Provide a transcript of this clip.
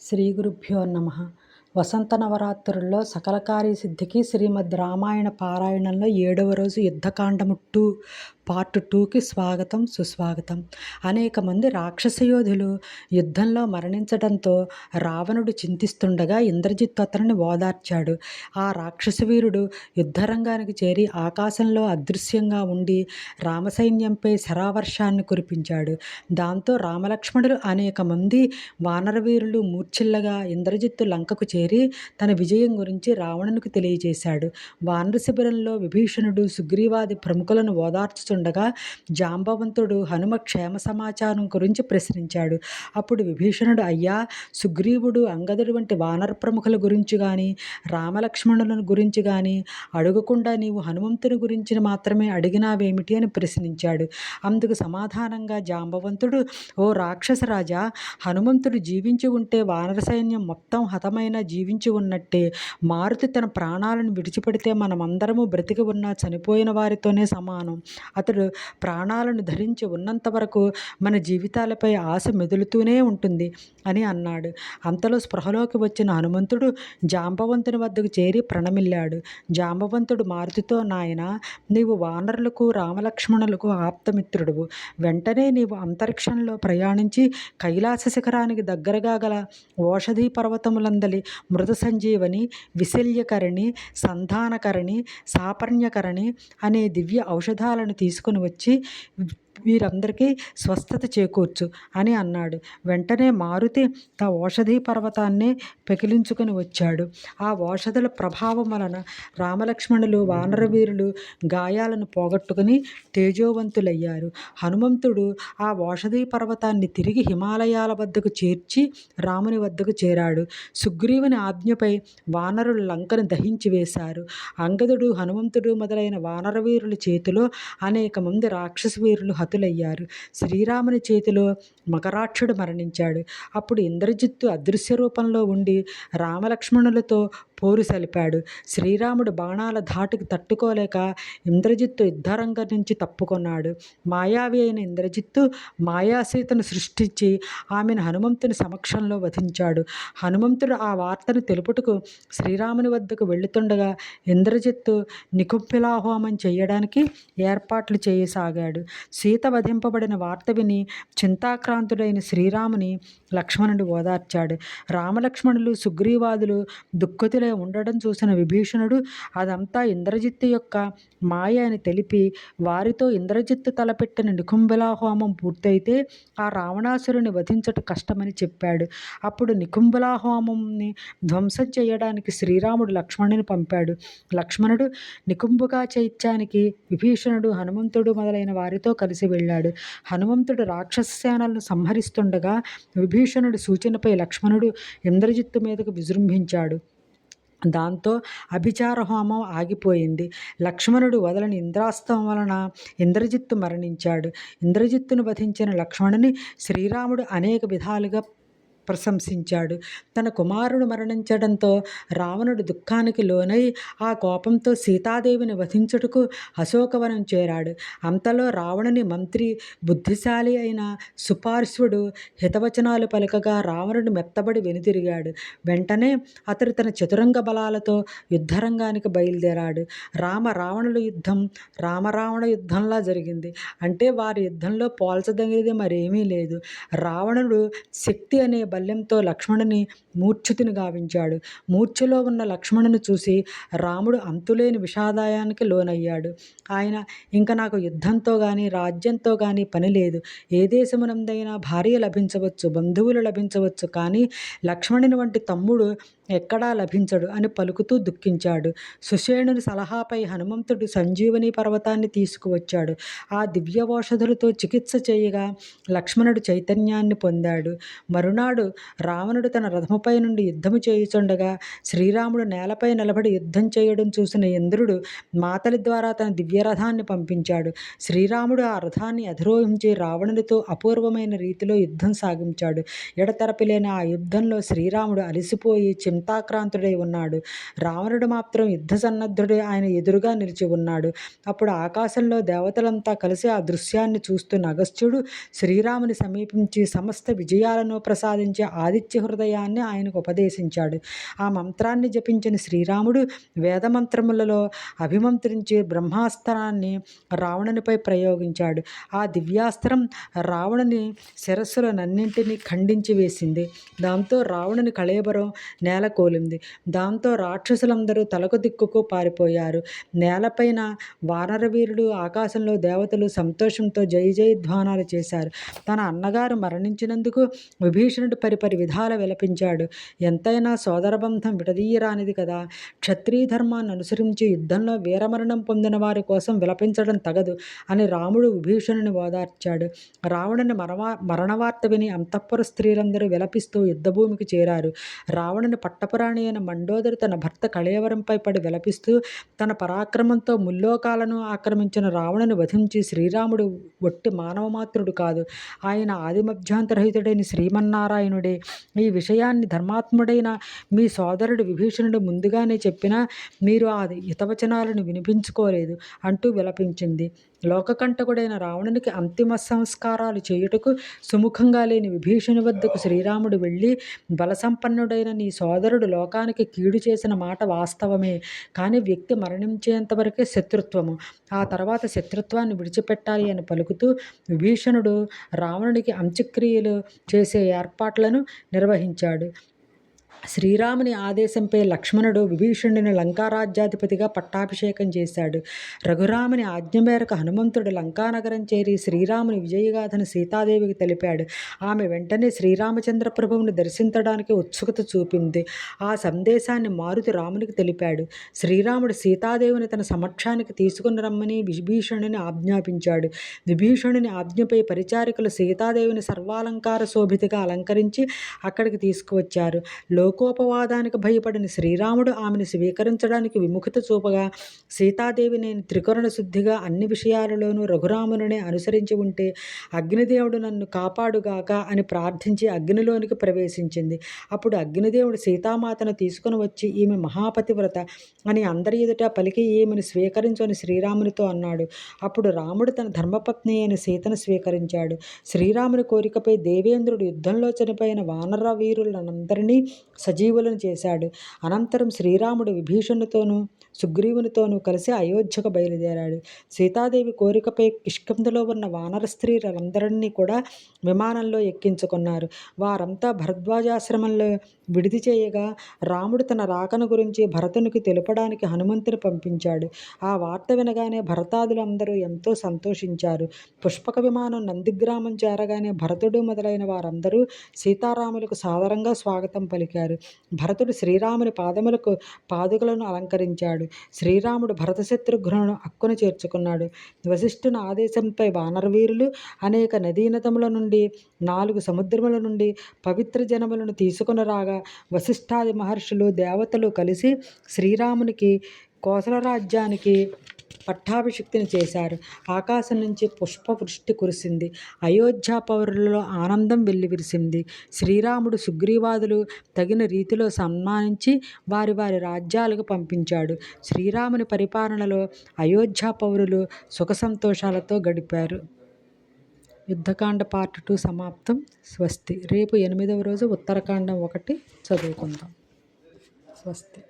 శ్రీ గురుభ్యో నమ. వసంత నవరాత్రుల్లో సకల కార్యసిద్ధికి శ్రీమద్ రామాయణ పారాయణంలో 7వ రోజు యుద్ధకాండము 2 పార్ట్ 2కి స్వాగతం సుస్వాగతం. అనేక మంది రాక్షస యోధులు యుద్ధంలో మరణించడంతో రావణుడు చింతిస్తుండగా ఇంద్రజిత్తు అతనిని ఓదార్చాడు. ఆ రాక్షస వీరుడు యుద్ధరంగానికి చేరి ఆకాశంలో అదృశ్యంగా ఉండి రామసైన్యంపై శరావర్షాన్ని కురిపించాడు. దాంతో రామలక్ష్మణులు అనేక మంది వానరవీరులు మూర్ఛిల్లగా ఇంద్రజిత్తు లంకకు చేరి తన విజయం గురించి రావణునికి తెలియజేశాడు. వానర శిబిరంలో విభీషణుడు సుగ్రీవాది ప్రముఖులను ఓదార్చుతుండగా జాంబవంతుడు హనుమ క్షేమ సమాచారం గురించి ప్రశ్నించాడు. అప్పుడు విభీషణుడు, అయ్యా, సుగ్రీవుడు అంగదుడు వంటి వానర ప్రముఖుల గురించి కానీ రామలక్ష్మణుల గురించి కానీ అడగకుండా నీవు హనుమంతుని గురించి మాత్రమే అడిగినావేమిటి అని ప్రశ్నించాడు. అందుకు సమాధానంగా జాంబవంతుడు, ఓ రాక్షసరాజా, హనుమంతుడు జీవించి ఉంటే వానర సైన్యం మొత్తం హతమైన జీవించి ఉన్నట్టే. మారుతి తన ప్రాణాలను విడిచిపెడితే మనమందరము బ్రతికి ఉన్నా చనిపోయిన వారితోనే సమానం. అతడు ప్రాణాలను ధరించి ఉన్నంత వరకు మన జీవితాలపై ఆశ మెదులుతూనే ఉంటుంది అని అన్నాడు. అంతలో స్పృహలోకి వచ్చిన హనుమంతుడు జాంబవంతుని వద్దకు చేరి ప్రణమిల్లాడు. జాంబవంతుడు మారుతితో, నాయనా, నీవు వానరులకు రామలక్ష్మణులకు ఆప్తమిత్రుడువు. వెంటనే నీవు అంతరిక్షంలో ప్రయాణించి కైలాస శిఖరానికి దగ్గరగా గల ఓషధీ పర్వతములందలి మృత సంజీవని, విశల్యకరణి, సంధానకరణి, సాపర్ణ్యకరణి అనే దివ్య ఔషధాలను తీసుకుని వచ్చి వీరందరికీ స్వస్థత చేకూర్చు అని అన్నాడు. వెంటనే మారుతి ఆ ఓషధీ పర్వతాన్ని పెకిలించుకొని వచ్చాడు. ఆ ఓషధుల ప్రభావం వలన రామలక్ష్మణులు వానరవీరులు గాయాలను పోగొట్టుకుని తేజోవంతులయ్యారు. హనుమంతుడు ఆ ఓషధీ పర్వతాన్ని తిరిగి హిమాలయాల వద్దకు చేర్చి రాముని వద్దకు చేరాడు. సుగ్రీవుని ఆజ్ఞపై వానరులు లంకను దహించి వేశారు. అంగదుడు, హనుమంతుడు మొదలైన వానరవీరుల చేతిలో అనేక మంది రాక్షస వీరులు హతులయ్యారు. శ్రీరాముని చేతిలో మకరాక్షుడు మరణించాడు. అప్పుడు ఇంద్రజిత్తు అదృశ్య రూపంలో ఉండి రామలక్ష్మణులతో పోరు సలిపాడు. శ్రీరాముడు బాణాల ధాటికి తట్టుకోలేక ఇంద్రజిత్తు యుద్ధరంగం నుంచి తప్పుకొన్నాడు. మాయావి అయిన ఇంద్రజిత్తు మాయాసీతను సృష్టించి ఆమెను హనుమంతుని సమక్షంలో వధించాడు. హనుమంతుడు ఆ వార్తను తెలుపుటకు శ్రీరాముని వద్దకు వెళుతుండగా ఇంద్రజిత్తు నికుంభిలాహోమం చేయడానికి ఏర్పాట్లు చేయసాగాడు. సీత వధింపబడిన వార్త విని చింతాక్రాంతుడైన శ్రీరాముని లక్ష్మణుడు ఓదార్చాడు. రామలక్ష్మణులు సుగ్రీవాదులు దుఃఖితులై ఉండడం చూసిన విభీషణుడు అదంతా ఇంద్రజిత్తు యొక్క మాయ అని తెలిపి వారితో ఇంద్రజిత్తు తలపెట్టిన నికుంభిలాహోమం పూర్తయితే ఆ రావణాసురుని వధించట కష్టమని చెప్పాడు. అప్పుడు నికుంభిలాహోమంని ధ్వంసం చేయడానికి శ్రీరాముడు లక్ష్మణుని పంపాడు. లక్ష్మణుడు నికుంభికా చైత్యానికి విభీషణుడు, హనుమంతుడు మొదలైన వారితో కలిసి వెళ్ళాడు. హనుమంతుడు రాక్షస సేనలను సంహరిస్తుండగా విభీషణుడి సూచనపై లక్ష్మణుడు ఇంద్రజిత్తు మీదకు విజృంభించాడు. దాంతో అభిచార హోమం ఆగిపోయింది. లక్ష్మణుడు వదలని ఇంద్రాస్త్రం వలన ఇంద్రజిత్తు మరణించాడు. ఇంద్రజిత్తును వధించిన లక్ష్మణుని శ్రీరాముడు అనేక విధాలుగా ప్రశంసించాడు. తన కుమారుడు మరణించడంతో రావణుడు దుఃఖానికి లోనై ఆ కోపంతో సీతాదేవిని వధించుటకు అశోకవనం చేరాడు. అంతలో రావణుని మంత్రి, బుద్ధిశాలి అయిన సుపార్శ్వుడు హితవచనాలు పలకగా రావణుడు మెత్తబడి వెనుతిరిగాడు. వెంటనే అతడు తన చతురంగ బలాలతో యుద్ధరంగానికి బయలుదేరాడు. రావణుల యుద్ధం రామరావణ యుద్ధంలా జరిగింది. అంటే వారి యుద్ధంలో పోల్చదగినది మరేమీ లేదు. రావణుడు శక్తి అనే బల్యంతో లక్ష్మణుని మూర్ఛితుని గావించాడు. మూర్ఛలో ఉన్న లక్ష్మణుని చూసి రాముడు అంతులేని విషాదాయానికి లోనయ్యాడు. ఆయన, ఇంక నాకు యుద్ధంతో కానీ రాజ్యంతో కానీ పని లేదు. ఏ దేశమునందైనా భార్య లభించవచ్చు, బంధువులు లభించవచ్చు, కానీ లక్ష్మణుని వంటి తమ్ముడు ఎక్కడా లభించడు అని పలుకుతూ దుఃఖించాడు. సుషేణుని సలహాపై హనుమంతుడు సంజీవని పర్వతాన్ని తీసుకువచ్చాడు. ఆ దివ్య ఔషధులతో చికిత్స చేయగా లక్ష్మణుడు చైతన్యాన్ని పొందాడు. మరునాడు రావణుడు తన రథముపై నుండి యుద్ధము చేయుచుండగా శ్రీరాముడు నేలపై నిలబడి యుద్ధం చేయడం చూసిన ఇంద్రుడు మాతలి ద్వారా తన దివ్యరథాన్ని పంపించాడు. శ్రీరాముడు ఆ రథాన్ని అధిరోహించి రావణునితో అపూర్వమైన రీతిలో యుద్ధం సాగించాడు. ఎడతెరపిలేని ఆ యుద్ధంలో శ్రీరాముడు అలసిపోయి చింతాక్రాంతుడై ఉన్నాడు. రావణుడు మాత్రం యుద్ధ సన్నద్ధుడై ఆయన ఎదురుగా నిలిచి ఉన్నాడు. అప్పుడు ఆకాశంలో దేవతలంతా కలిసి ఆ దృశ్యాన్ని చూస్తున్న అగస్త్యుడు శ్రీరాముని సమీపించి సమస్త విజయాలను ప్రసాదించిన ప్రసాదించే ఆదిత్య హృదయాన్ని ఆయనకు ఉపదేశించాడు. ఆ మంత్రాన్ని జపించిన శ్రీరాముడు వేదమంత్రములలో అభిమంత్రించి బ్రహ్మాస్త్రాన్ని రావణునిపై ప్రయోగించాడు. ఆ దివ్యాస్త్రం రావణుని శిరస్సులనన్నింటినీ ఖండించి వేసింది. దాంతో రావణుని కళేబరం నేలకూలింది. దాంతో రాక్షసులందరూ తలకు దిక్కుకు పారిపోయారు. నేలపైన వానరవీరుడు, ఆకాశంలో దేవతలు సంతోషంతో జయ జయధ్వానాలు చేశారు. తన అన్నగారు మరణించినందుకు విభీషణుడు పరిపరి విధాల విలపించాడు. ఎంతైనా సోదరబంధం విడదీయరానిది కదా. క్షత్రియ ధర్మాన్ని అనుసరించి యుద్ధంలో వీరమరణం పొందిన వారి కోసం విలపించడం తగదు అని రాముడు విభీషణుని ఓదార్చాడు. రావణుని మరణవార్త విని అంతఃపుర స్త్రీలందరూ విలపిస్తూ యుద్ధభూమికి చేరారు. రావణుని పట్టపురాణి అయిన మండోదరి తన భర్త కళేవరంపై పడి విలపిస్తూ తన పరాక్రమంతో ముల్లోకాలను ఆక్రమించిన రావణుని వధించి శ్రీరాముడు ఒట్టి మానవమాత్రుడు కాదు, ఆయన ఆదిమధ్యాంతరహితుడైన శ్రీమన్నారాయణుడే. ఈ విషయాన్ని ధర్మాత్ముడైన మీ సోదరుడు విభీషణుడు ముందుగానే చెప్పినా మీరు ఆ హితవచనాలను వినిపించుకోలేదు అంటూ విలపించింది. లోకకంటకుడైన రావణునికి అంతిమ సంస్కారాలు చేయుటకు సుముఖంగా లేని విభీషణుని వద్దకు శ్రీరాముడు వెళ్ళి, బలసంపన్నుడైన నీ సోదరుడు లోకానికి కీడు చేసిన మాట వాస్తవమే, కానీ వ్యక్తి మరణించేంతవరకే శత్రుత్వము, ఆ తర్వాత శత్రుత్వాన్ని విడిచిపెట్టాలి అని పలుకుతూ విభీషణుడు రావణుడికి అంత్యక్రియలు చేసే ఏర్పాట్లను నిర్వహించాడు. శ్రీరాముని ఆదేశంపై లక్ష్మణుడు విభీషణుని లంకారాజ్యాధిపతిగా పట్టాభిషేకం చేశాడు. రఘురాముని ఆజ్ఞ మేరకు హనుమంతుడు లంకానగరం చేరి శ్రీరాముని విజయగాథను సీతాదేవికి తెలిపాడు. ఆమె వెంటనే శ్రీరామచంద్ర ప్రభువుని దర్శించడానికి ఉత్సుకత చూపింది. ఆ సందేశాన్ని మారుతి రామునికి తెలిపాడు. శ్రీరాముడు సీతాదేవిని తన సమక్షానికి తీసుకుని రమ్మని విభీషణుని ఆజ్ఞాపించాడు. విభీషణుని ఆజ్ఞపై పరిచారికులు సీతాదేవిని సర్వాలంకార శోభితగా అలంకరించి అక్కడికి తీసుకువచ్చారు. లోకోపవాదానికి భయపడిన శ్రీరాముడు ఆమెను స్వీకరించడానికి విముఖత చూపగా, సీతాదేవి నేను త్రికరణ శుద్ధిగా అన్ని విషయాలలోనూ రఘురామునే అనుసరించి ఉంటే అగ్నిదేవుడు నన్ను కాపాడుగాక అని ప్రార్థించి అగ్నిలోనికి ప్రవేశించింది. అప్పుడు అగ్నిదేవుడు సీతామాతను తీసుకుని వచ్చి ఈమె మహాపతివ్రత అని అందరి ఎదుట పలికి ఈమెను స్వీకరించని శ్రీరామునితో అన్నాడు. అప్పుడు రాముడు తన ధర్మపత్ని అయిన సీతను స్వీకరించాడు. శ్రీరాముని కోరికపై దేవేంద్రుడు యుద్ధంలో చనిపోయిన వానర వీరులందరినీ సజీవులను చేశాడు. అనంతరం శ్రీరాముడు విభీషణునితోనూ సుగ్రీవునితోనూ కలిసి అయోధ్యకు బయలుదేరాడు. సీతాదేవి కోరికపై కిష్కింధలో ఉన్న వానర స్త్రీలందరినీ కూడా విమానంలో ఎక్కించుకున్నారు. వారంతా భరద్వాజాశ్రమంలో విడిది చేయగా రాముడు తన రాకను గురించి భరతునికి తెలుపడానికి హనుమంతుని పంపించాడు. ఆ వార్త వినగానే భరతాదులందరూ ఎంతో సంతోషించారు. పుష్పక విమానం నందిగ్రామం చేరగానే భరతుడు మొదలైన వారందరూ సీతారాములకు సాదరంగా స్వాగతం పలికారు. భరతుడు శ్రీరాముని పాదములకు పాదుకలను అలంకరించాడు. శ్రీరాముడు భరత శత్రుఘ్నులను అక్కున చేర్చుకున్నాడు. వశిష్ఠుని ఆదేశంపై వానరవీరులు అనేక నదీనదముల నుండి 4 సముద్రముల నుండి పవిత్ర జనములను తీసుకుని రాగా వశిష్ఠాది మహర్షులు దేవతలు కలిసి శ్రీరామునికి కోసల రాజ్యానికి పట్టాభిషిక్తిని చేశారు. ఆకాశం నుంచి పుష్పవృష్టి కురిసింది. అయోధ్య పౌరులలో ఆనందం వెల్లివిరిసింది. శ్రీరాముడు సుగ్రీవాదులు తగిన రీతిలో సన్మానించి వారి వారి రాజ్యాలకు పంపించాడు. శ్రీరాముని పరిపాలనలో అయోధ్య పౌరులు సుఖ సంతోషాలతో గడిపారు. యుద్ధకాండ పార్ట్ 2 సమాప్తం. స్వస్తి. రేపు 8వ రోజు ఉత్తరకాండం 1 చదువుకుందాం. స్వస్తి.